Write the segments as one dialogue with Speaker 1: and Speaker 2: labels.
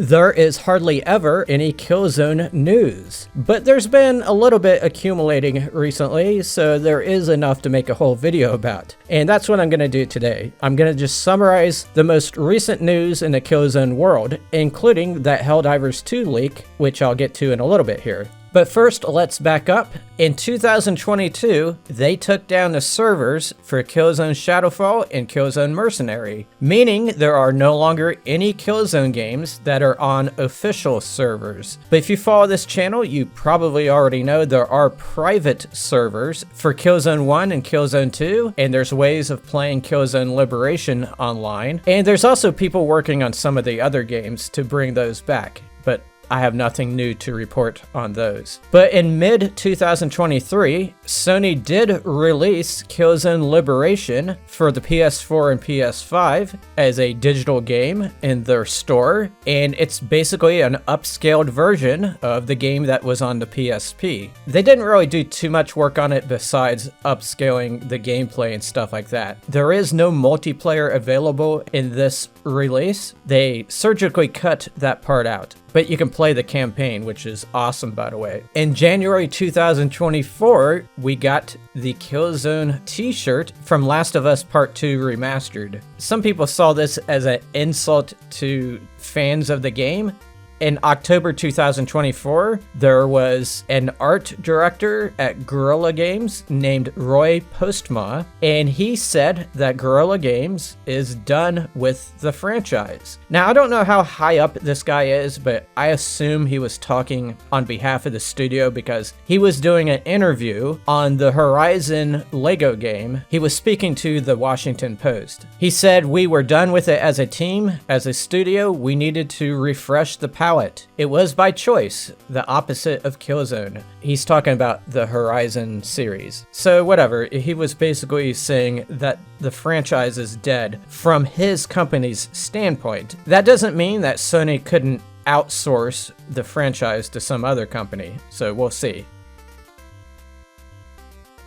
Speaker 1: there is hardly ever any Killzone news, but there's been a little bit accumulating recently, so there is enough to make a whole video about. And that's what I'm going to do today. I'm going to just summarize the most recent news in the Killzone world, including that Helldivers 2 leak, which I'll get to in a little bit here. But first, let's back up. In 2022, they took down the servers for Killzone Shadowfall and Killzone Mercenary, meaning there are no longer any Killzone games that are on official servers. But if you follow this channel, you probably already know there are private servers for Killzone 1 and Killzone 2, and there's ways of playing Killzone Liberation online. And there's also people working on some of the other games to bring those back. But I have nothing new to report on those. But in mid-2023, Sony did release Killzone Liberation for the PS4 and PS5 as a digital game in their store, and it's basically an upscaled version of the game that was on the PSP. They didn't really do too much work on it besides upscaling the gameplay and stuff like that. There is no multiplayer available in this release. They surgically cut that part out. But you can play the campaign, which is awesome, by the way. In January 2024, we got the Killzone t-shirt from Last of Us Part 2 Remastered. Some people saw this as an insult to fans of the game. In October 2024, there was an art director at Guerilla Games named Roy Postma, and he said that Guerilla Games is done with the franchise. Now, I don't know how high up this guy is, but I assume he was talking on behalf of the studio because he was doing an interview on the Horizon Lego game. He was speaking to the Washington Post. He said, "We were done with it as a team, as a studio. We needed to refresh the palette. It was by choice, the opposite of Killzone." He's talking about the Horizon series. So whatever, he was basically saying that the franchise is dead from his company's standpoint. That doesn't mean that Sony couldn't outsource the franchise to some other company, so we'll see.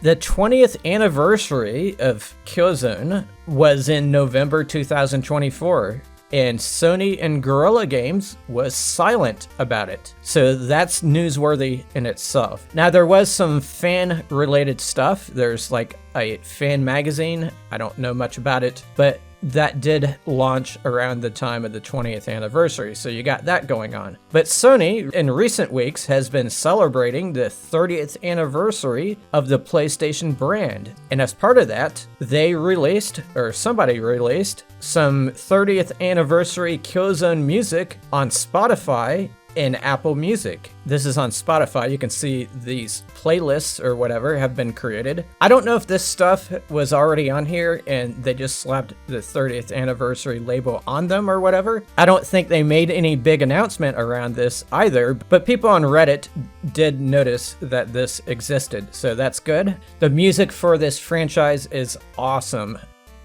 Speaker 1: The 20th anniversary of Killzone was in November 2024. And Sony and Guerrilla Games was silent about it. So that's newsworthy in itself. Now, there was some fan-related stuff. There's like a fan magazine. I don't know much about it, but that did launch around the time of the 20th anniversary, so you got that going on. But Sony, in recent weeks, has been celebrating the 30th anniversary of the PlayStation brand. And as part of that, they released, or somebody released, some 30th anniversary Killzone music on Spotify and Apple Music. This is on Spotify. You can see these playlists or whatever have been created. I don't know if this stuff was already on here and they just slapped the 30th anniversary label on them or whatever. I don't think they made any big announcement around this either, but people on Reddit did notice that this existed, so that's good. The music for this franchise is awesome.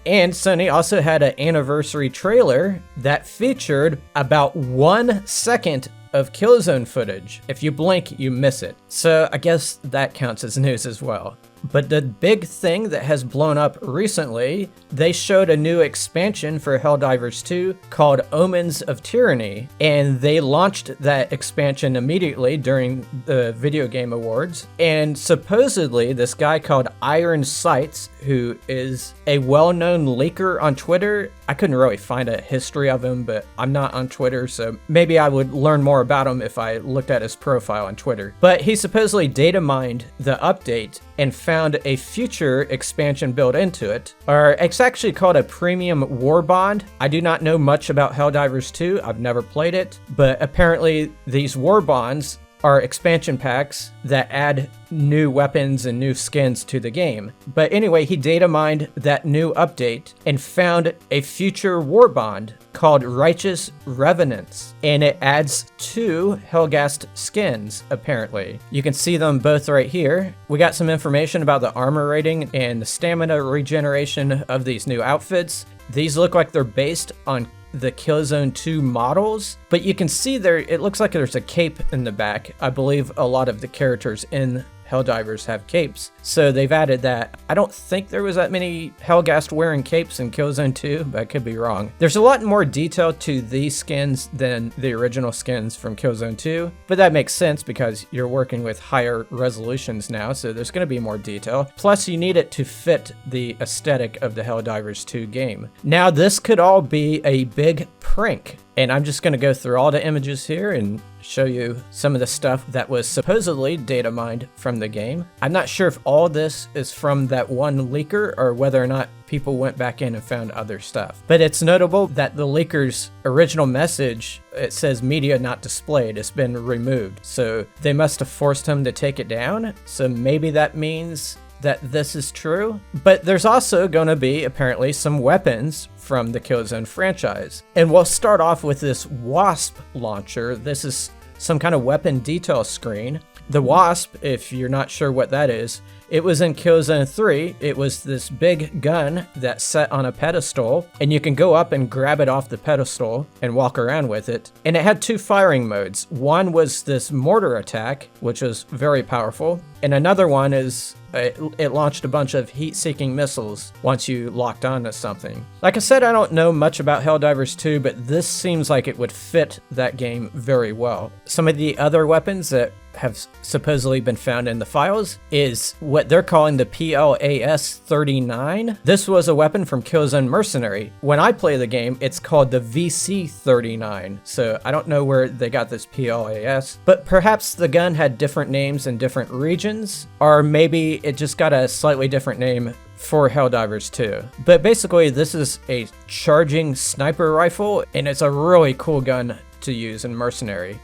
Speaker 1: And Sony also had an anniversary trailer that featured about 1 second of Killzone footage. If you blink, you miss it. So I guess that counts as news as well. But the big thing that has blown up recently, they showed a new expansion for Helldivers 2 called Omens of Tyranny, and they launched that expansion immediately during the Video Game Awards. And supposedly, this guy called Iron Sights, who is a well-known leaker on Twitter, I couldn't really find a history of him, but I'm not on Twitter, so maybe I would learn more about him if I looked at his profile on Twitter. But he supposedly data mined the update and found a future expansion built into it, or it's actually called a Premium War Bond. I do not know much about Helldivers 2, I've never played it, but apparently these War Bonds are expansion packs that add new weapons and new skins to the game. But anyway, he data mined that new update and found a future war bond called Righteous Revenants, and it adds 2 Helghast skins, apparently. You can see them both right here. We got some information about the armor rating and the stamina regeneration of these new outfits. These look like they're based on the Killzone 2 models, but you can see there, it looks like there's a cape in the back. I believe a lot of the characters in Helldivers have capes. So they've added that. I don't think there was that many Helghast wearing capes in Killzone 2, but I could be wrong. There's a lot more detail to these skins than the original skins from Killzone 2, but that makes sense because you're working with higher resolutions now, so there's going to be more detail. Plus, you need it to fit the aesthetic of the Helldivers 2 game. Now, this could all be a big prank, and I'm just going to go through all the images here and show you some of the stuff that was supposedly data mined from the game. I'm not sure if all this is from that one leaker or whether or not people went back in and found other stuff. But it's notable that the leaker's original message, it says media not displayed, it's been removed. So they must have forced him to take it down. So maybe that means that this is true. But there's also going to be apparently some weapons from the Killzone franchise. And we'll start off with this Wasp launcher. This is some kind of weapon detail screen. The Wasp, if you're not sure what that is, it was in Killzone 3. It was this big gun that's set on a pedestal, and you can go up and grab it off the pedestal and walk around with it. And it had two firing modes. One was this mortar attack, which was very powerful, and another one is it launched a bunch of heat-seeking missiles once you locked onto something. Like I said, I don't know much about Helldivers 2, but this seems like it would fit that game very well. Some of the other weapons that have supposedly been found in the files is what they're calling the PLAS-39. This was a weapon from Killzone Mercenary. When I play the game, it's called the VC-39, so I don't know where they got this PLAS, but perhaps the gun had different names in different regions, or maybe it just got a slightly different name for Helldivers 2. But basically, this is a charging sniper rifle, and it's a really cool gun to use in Mercenary.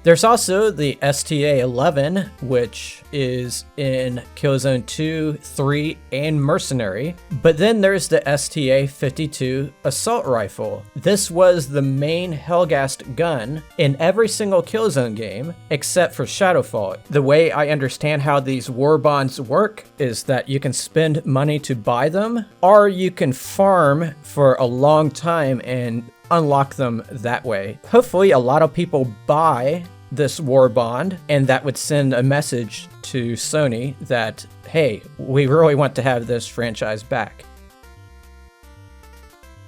Speaker 1: There's also the STA-11, which is in Killzone 2, 3, and Mercenary. But then there's the STA-52 assault rifle. This was the main Helghast gun in every single Killzone game, except for Shadowfall. The way I understand how these war bonds work is that you can spend money to buy them, or you can farm for a long time and unlock them that way. Hopefully a lot of people buy this war bond, and that would send a message to Sony that, hey, we really want to have this franchise back.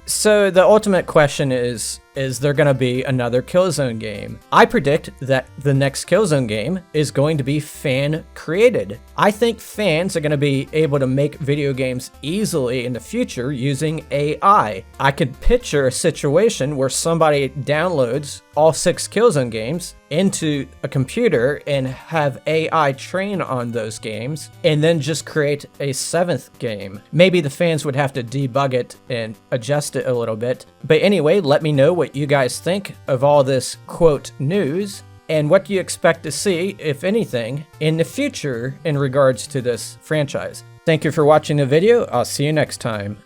Speaker 1: So the ultimate question is there going to be another Killzone game? I predict that the next Killzone game is going to be fan-created. I think fans are going to be able to make video games easily in the future using AI. I could picture a situation where somebody downloads all 6 Killzone games into a computer and have AI train on those games, and then just create a 7th game. Maybe the fans would have to debug it and adjust it a little bit. But anyway, let me know what you guys think of all this quote news, and what do you expect to see, if anything, in the future in regards to this franchise. Thank you for watching the video. I'll see you next time.